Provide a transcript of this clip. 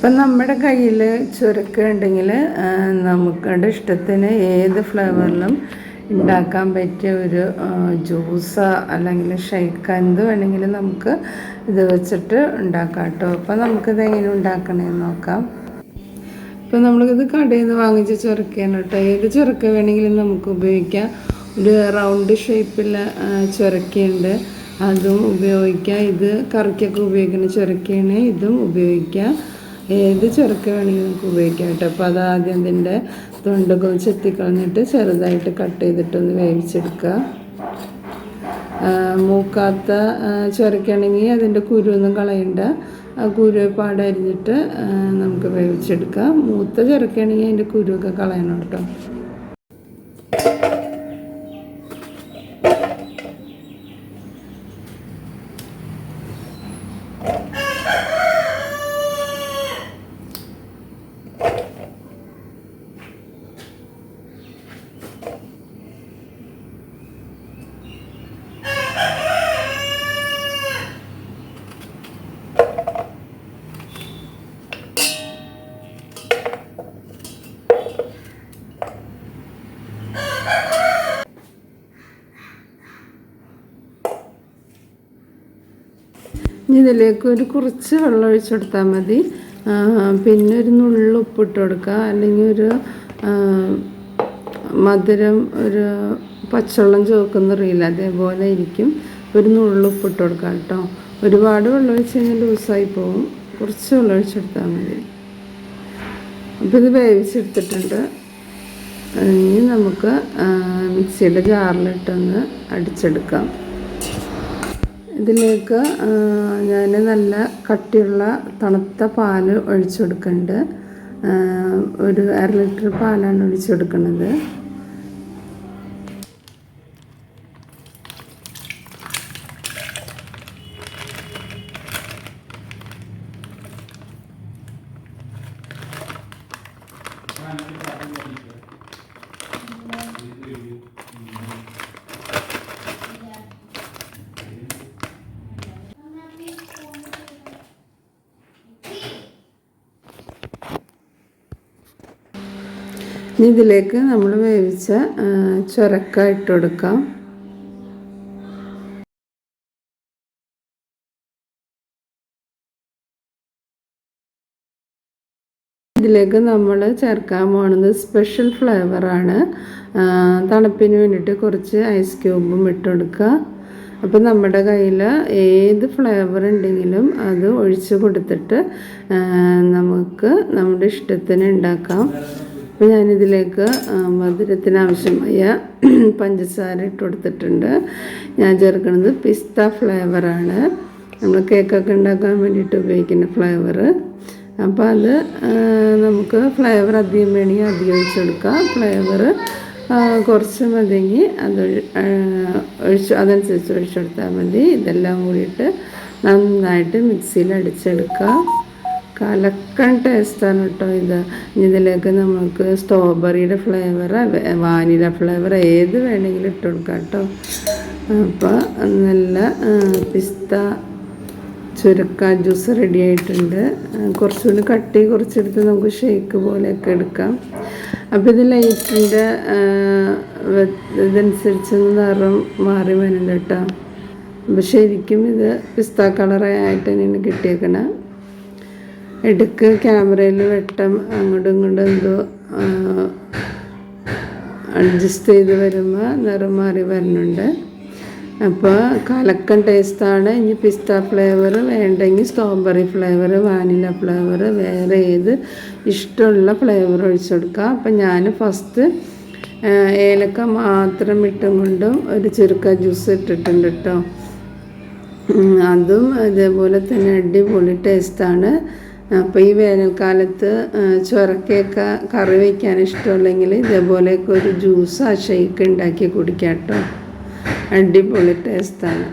ഇപ്പം നമ്മുടെ കയ്യിൽ ചുരക്ക ഉണ്ടെങ്കിൽ നമുക്കുടെ ഇഷ്ടത്തിന് ഏത് ഫ്ലേവറിലും ഉണ്ടാക്കാൻ പറ്റിയ ഒരു ജ്യൂസ് അല്ലെങ്കിൽ ഷേക്ക് എന്ത് വേണമെങ്കിലും നമുക്ക് ഇത് വെച്ചിട്ട് ഉണ്ടാക്കാം കേട്ടോ. അപ്പം നമുക്കിത് എങ്ങനെ ഉണ്ടാക്കണമെന്ന് നോക്കാം. ഇപ്പം നമ്മളിത് കടയിൽ നിന്ന് വാങ്ങിച്ച ചുരക്കയാണ് കേട്ടോ. ഏത് ചുരക്ക വേണമെങ്കിലും നമുക്ക് ഉപയോഗിക്കാം. ഒരു റൗണ്ട് ഷേപ്പിലുള്ള ചുരക്കയുണ്ട്, അതും ഉപയോഗിക്കാം. ഇത് കറിക്കൊക്കെ ഉപയോഗിക്കുന്ന ചുരക്കയാണ്, ഇതും ഉപയോഗിക്കാം. ഏത് ചുരക്ക വേണമെങ്കിലും നമുക്ക് ഉപയോഗിക്കാം കേട്ടോ. അപ്പോൾ അത് ആദ്യം ഇതിൻ്റെ തൊണ്ടൊക്കെ ചെത്തിക്കളഞ്ഞിട്ട് ചെറുതായിട്ട് കട്ട് ചെയ്തിട്ടൊന്ന് വേവിച്ചെടുക്കുക. മൂക്കാത്ത ചുരക്കയാണെങ്കിൽ അതിൻ്റെ കുരുവൊന്നും കളയണ്ട, ആ കുരു പാടരിഞ്ഞിട്ട് നമുക്ക് വേവിച്ചെടുക്കാം. മൂത്ത ചുരക്കയാണെങ്കിൽ അതിൻ്റെ കുരുവൊക്കെ കളയണം കേട്ടോ. ഇതിലേക്ക് ഒരു കുറച്ച് വെള്ളം ഒഴിച്ചു കൊടുത്താൽ മതി. പിന്നെ ഒരു നുള്ളു ഉപ്പിട്ട് കൊടുക്കുക, അല്ലെങ്കിൽ ഒരു മധുരം ഒരു പച്ചവെള്ളം ചോക്കുന്നറിയില്ല അതേപോലെ ഇരിക്കും. ഒരു നുള്ളു ഉപ്പിട്ട് കൊടുക്കുക കേട്ടോ. ഒരുപാട് വെള്ളം ഒഴിച്ച് കഴിഞ്ഞാൽ ലൂസായി പോകും, കുറച്ച് വെള്ളം ഒഴിച്ചെടുത്താൽ മതി. അപ്പോൾ ഇത് വേവിച്ചെടുത്തിട്ടുണ്ട്. ഇനി നമുക്ക് മിക്സിയുടെ ജാറിലിട്ടൊന്ന് അടിച്ചെടുക്കാം. ഇതിലേക്ക് ഞാൻ നല്ല കട്ടിയുള്ള തണുത്ത പാൽ ഒഴിച്ചു കൊടുക്കുന്നുണ്ട്. ഒരു 1/2 ലിറ്റർ പാലാണ് ഒഴിച്ചു കൊടുക്കുന്നത്. ഇനി ഇതിലേക്ക് നമ്മൾ വേവിച്ച ചുരക്ക ഇട്ട് കൊടുക്കാം. ഇതിലേക്ക് നമ്മൾ ചേർക്കാൻ പോകുന്നത് സ്പെഷ്യൽ ഫ്ലേവറാണ്. തണുപ്പിന് വേണ്ടിയിട്ട് കുറച്ച് ഐസ് ക്യൂബും ഇട്ട് കൊടുക്കുക. അപ്പോൾ നമ്മുടെ കയ്യിൽ ഏത് ഫ്ലേവർ ഉണ്ടെങ്കിലും അത് ഒഴിച്ച് കൊടുത്തിട്ട് നമുക്ക് നമ്മുടെ ഇഷ്ടത്തിന് ഉണ്ടാക്കാം. അപ്പോൾ ഞാനിതിലേക്ക് മധുരത്തിനാവശ്യമായ പഞ്ചസാര ഇട്ട് കൊടുത്തിട്ടുണ്ട്. ഞാൻ ചേർക്കുന്നത് പിസ്ത ഫ്ലേവറാണ്, നമ്മൾ കേക്കൊക്കെ ഉണ്ടാക്കാൻ വേണ്ടിയിട്ട് ഉപയോഗിക്കുന്ന ഫ്ലേവർ. അപ്പോൾ അത് നമുക്ക് ഫ്ലേവർ അധികം വേണമെങ്കിൽ അധികം ഒഴിച്ച് കൊടുക്കാം. ഫ്ലേവർ കുറച്ച് മതിയെങ്കിൽ അത് അതനുസരിച്ച് ഒഴിച്ചു കൊടുത്താൽ മതി. ഇതെല്ലാം കൂടിയിട്ട് നന്നായിട്ട് മിക്സിയിൽ അടിച്ചെടുക്കുക. കലക്കൻ ടേസ്റ്റാണ് കേട്ടോ ഇത്. ഇതിലേക്ക് നമുക്ക് സ്ട്രോബെറിയുടെ ഫ്ലേവർ, വാനില ഫ്ലേവർ ഏത് വേണമെങ്കിലും ഇട്ട് കൊടുക്കാം കേട്ടോ. അപ്പോൾ നല്ല പിസ്ത ചുരക്ക ജ്യൂസ് റെഡി ആയിട്ടുണ്ട്. കുറച്ചുകൂടി കട്ടി കുറച്ചെടുത്ത് നമുക്ക് ഷേക്ക് പോലെയൊക്കെ എടുക്കാം. അപ്പോൾ ഇത് ലൈറ്റിൻ്റെ ഇതനുസരിച്ച് നിറം മാറി വരുന്നുണ്ട് കേട്ടോ. അപ്പോൾ ശരിക്കും ഇത് പിസ്ത കളറായിട്ട് തന്നെയാണ് കിട്ടിയേക്കണം. ഇടയ്ക്ക് ക്യാമറയിൽ വെട്ടം അങ്ങോട്ടും ഇങ്ങോട്ടും എന്തോ അഡ്ജസ്റ്റ് ചെയ്ത് വരുമ്പോൾ നിറം മാറി വരുന്നുണ്ട്. അപ്പോൾ കലക്കൻ ടേസ്റ്റാണ്. ഇനി പിസ്ത ഫ്ലേവർ വേണ്ടെങ്കിൽ സ്ട്രോബെറി ഫ്ലേവർ, വാനില ഫ്ലേവർ, വേറെ ഏത് ഇഷ്ടമുള്ള ഫ്ലേവർ ഒഴിച്ചു കൊടുക്കുക. അപ്പം ഞാൻ ഫസ്റ്റ് ഏലക്ക മാത്രം ഇട്ടും കൊണ്ടും ഒരു ചുരുക്ക ജ്യൂസ് ഇട്ടിട്ടുണ്ട് കേട്ടോ. അതും ഇതേപോലെ തന്നെ അടിപൊളി ടേസ്റ്റാണ്. അപ്പോൾ ഈ വേനൽക്കാലത്ത് ചുരക്കയൊക്കെ കറി വയ്ക്കാൻ ഇഷ്ടമുണ്ടെങ്കിൽ ഇതേപോലെയൊക്കെ ഒരു ജ്യൂസ് ഷേക്ക് ഉണ്ടാക്കി കുടിക്കാം കേട്ടോ. അടിപൊളി ടേസ്റ്റാണ്.